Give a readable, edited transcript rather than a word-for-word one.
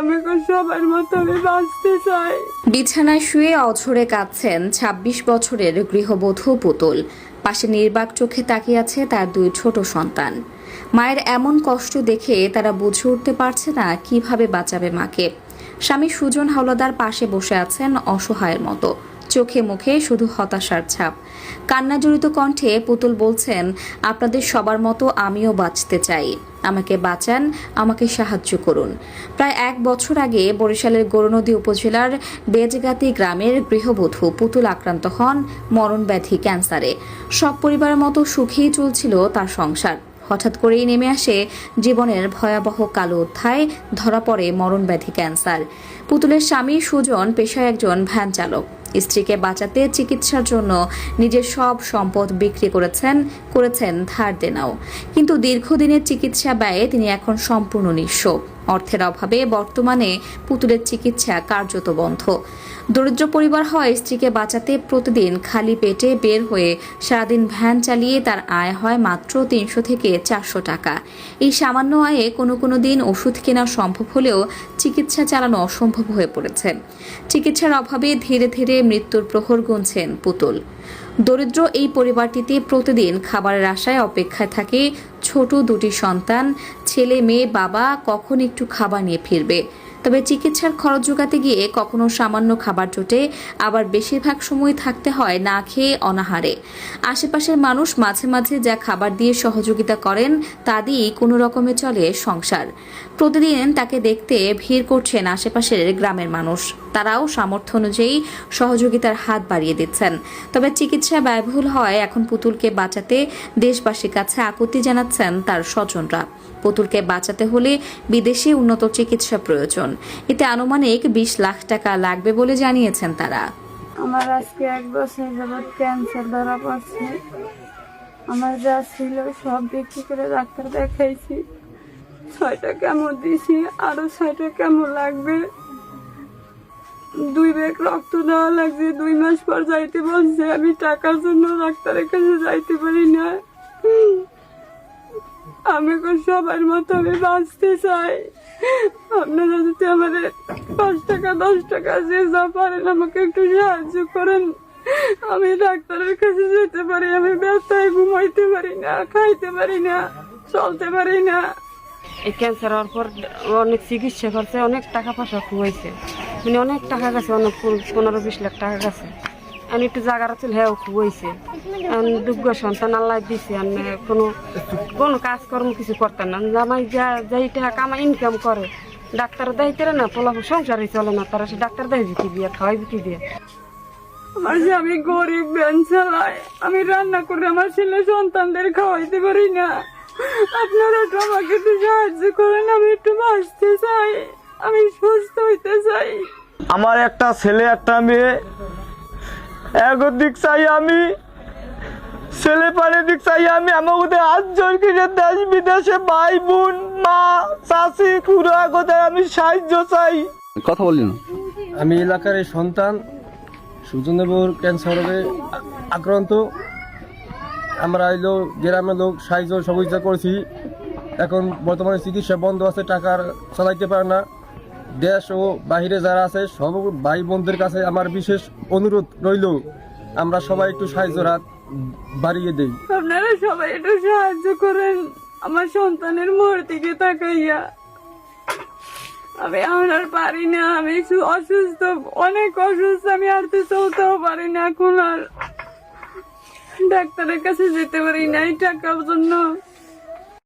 আমি সবার মতো আমি বাঁচতে চাই। বিছানায় শুয়ে অঝরে কাঁদছেন ২৬ বছরের গৃহবধূ পুতুল। পাশে নির্বাক চোখে তাকিয়ে আছে তার দুই ছোট সন্তান। মায়ের এমন কষ্ট দেখে তারা বুঝে উঠতে পারছে না কিভাবে বাঁচাবে মাকে। স্বামী সুজন হাওলাদার পাশে বসে আছেন অসহায়ের মতো, চোখে মুখে শুধু হতাশার ছাপ। কান্নাজড়িত কণ্ঠে পুতুল বলছেন, আপনাদের সবার মতো আমিও বাঁচতে চাই, আমাকে বাঁচান, আমাকে সাহায্য করুন। প্রায় ১ বছর আগে বরিশালের গৌরনদী উপজেলার বেজগাতি গ্রামের গৃহবধূ পুতুল আক্রান্ত হন মরণব্যাধি ক্যান্সারে। সব পরিবারের মতো সুখেই চলছিল তার সংসার। হঠাৎ করেই নেমে আসে জীবনের ভয়াবহ কালো অধ্যায়, ধরা পড়ে মরণব্যাধি ক্যান্সার। পুতুলের স্বামী সুজন পেশায় একজন ভ্যান চালক। স্ত্রীকে বাঁচাতে চিকিৎসার জন্য নিজের সব সম্পদ বিক্রি করেছেন ধার দেনাও। কিন্তু দীর্ঘদিনের চিকিৎসা ব্যয়ে তিনি এখন সম্পূর্ণ নিঃস্ব। অর্থের অভাবে বর্তমানে পুতুলের চিকিৎসা কার্যত বন্ধ। দরিদ্র পরিবার হয় স্ত্রীকে বাঁচাতে প্রতিদিন খালি পেটে বের হয়ে সারাদিন ভ্যান চালিয়ে তার আয় হয় মাত্র ৩০০ থেকে ৪০০ টাকা। এই সামান্য আয়ে কোনো দিন ওষুধ কেনা সম্ভব হলেও চিকিৎসা চালানো অসম্ভব হয়ে পড়েছে। চিকিৎসার অভাবে ধীরে ধীরে মৃত্যুর প্রহর গুনছেন পুতুল। দরিদ্র এই পরিবারটিতে প্রতিদিন খাবারের আশায় অপেক্ষায় থাকে ছোট দুটি সন্তান, ছেলে মেয়ে, বাবা কখন একটু খাবার নিয়ে ফিরবে। তবে চিকিৎসার খরচ জোগাতে গিয়ে কখনো সামান্য খাবার জোটে, আবার বেশিরভাগ সময় থাকতে হয় না খেয়ে অনাহারে। আশেপাশের মানুষ মাঝে মাঝে যা খাবার দিয়ে সহযোগিতা করেন তা দিয়েই কোনো রকমে চলে সংসার। প্রতিদিন তাকে দেখতে ভিড় করছেন আশেপাশের গ্রামের মানুষ। তারাও সামর্থ্য অনুযায়ী সহযোগিতার হাত বাড়িয়ে দিচ্ছেন। তবে চিকিৎসা ব্যয়বহুল হয় এখন পুতুলকে বাঁচাতে দেশবাসীর কাছে আকুতি জানাচ্ছেন তার স্বজনরা। পুতুলকে বাঁচাতে হলে বিদেশে উন্নত চিকিৎসা প্রয়োজন। এতে আনুমানিক ২০ লাখ টাকা লাগবে বলে জানিয়েছেন তারা। আমার আজকে ১ বছর যাবৎ ক্যান্সার ধরা পড়ছে। আমার যা ছিল সব বিক্রি করে ডাক্তার দেখাইছি। ৬টা কেমো দিছি, আরো ৬টা কেমো লাগবে। ২ ব্যাগ রক্ত দেওয়া লাগছে। ২ মাস পর যাইতে বলছে। আমি টাকার জন্য ডাক্তারের কাছে যাইতে পারি না। আমি সবার মতো আমি বাঁচতে চাই। আপনারা যদি আমাদের ৫ টাকা ১০ টাকা যে যা পারেন আমাকে একটু সাহায্য করেন। আমি ডাক্তারের কাছে যেতে পারি, আমি ব্যথায় ঘুমাইতে পারি না, খাইতে পারি না, চলতে পারি না। এই ক্যান্সার হওয়ার পর অনেক চিকিৎসা করছে, অনেক টাকা পয়সা খুয়াইছে, মানে অনেক টাকা গেছে, অনেক ১৫-২০ লাখ টাকা গেছে। আমি একটু জায়গার ছিল হ্যাঁ খুয়াইছে। দুগ্গ সন্তান আল্লাহ দিছে, আমি কোনো কাজকর্ম কিছু করতাম না। জামাই যাই টাকা কামাই ইনকাম করে, ডাক্তার দায়িত্ব না, পোলা সংসারই চলে না, তারা সে ডাক্তার দেয় বিক্রি দিয়ে, খাওয়াই বিক্রি দিয়ে। আমার স্বামী গরিব, ভ্যান চালায়। আমি রান্না করে আমার ছেলে সন্তানদের খাওয়াইতে পারি না। আপনারা একটু আমাকে একটু সাহায্য করেন। আমি একটু বাঁচতে চাই, আমি সুস্থ হইতে চাই। আমার একটা ছেলে একটা মেয়ে, একদিক চাই আমি, ছেলে পারে দিক চাই আমি। আমাদের ৮ জন কিনে দেশ বিদেশে ভাই বোন মা চাষি পুরো আগতে আমি সাহায্য চাই। কথা বললি না। আমি এলাকার এই সন্তান, সুজনদেবর ক্যান্সার রোগে আক্রান্ত। আমরা এলো গ্রামের লোক সাহায্য সহযোগিতা করেছি। এখন বর্তমানে চিকিৎসা বন্ধ আছে, টাকার চালাইতে পারে না। দেশ ও বাহিরে যারা আছে সব ভাই বোনদের কাছে আমার বিশেষ অনুরোধ রইল, আমরা সবাই একটু সাহায্যের হাত বাড়িয়ে দেই। আপনারা সবাই একটু সাহায্য করেন আমার সন্তানের মোড় দিকে তাকাইয়া। আমি আর পারি না, আমি অসুস্থ, অনেক অসুস্থ। আমি হাঁটতে চলতেও পারি না, এখন আর ডাক্তারের কাছে যেতে পারি না এই টাকার জন্য।